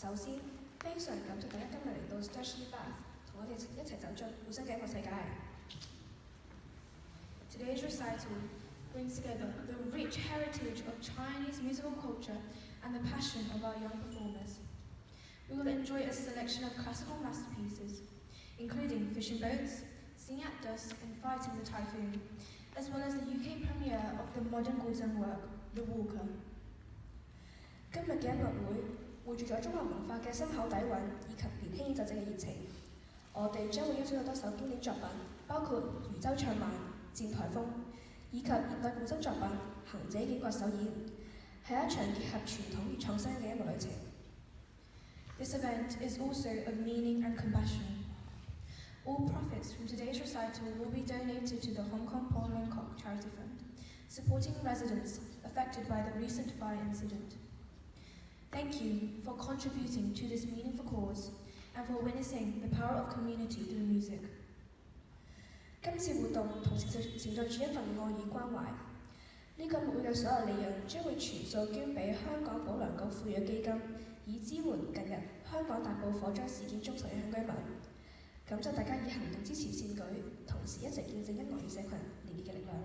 首先，非常感謝大家今日嚟到 Sturchley Bath，同我哋一齊走進本身嘅一個世界。Today's recital brings together the rich heritage of Chinese musical culture and the passion of our young performers. We will enjoy a selection of classical masterpieces, including Fishing Boats, Sing at Dusk and Fighting the Typhoon, as well as the UK premiere of the modern Guzheng work, The Walker. 今日嘅音樂會匯聚咗中華文化嘅深厚底蘊以及年輕演奏者嘅熱情。我哋將會邀請到多首經典作品，包括漁舟唱晚、戰颱風，以及現代古箏作品《行者幾個首演》，係一場結合傳統與創新嘅音樂旅程。This event is also of meaning and compassion. All profits from today's recital will be donated to the Hong Kong Paul Longkok Charity Fund, supporting residents affected by the recent fire incident. Thank you for contributing to this meaningful cause and for witnessing the power of community through music. 今次活動同時承載住一份愛與關懷。呢個會嘅所有利潤將會全數捐俾香港保良局婦幼基金，以支援近日香港大埔火災事件中受影響居民。感謝大家以行動支持善舉，同時一齊見證音樂與社群連結嘅力量。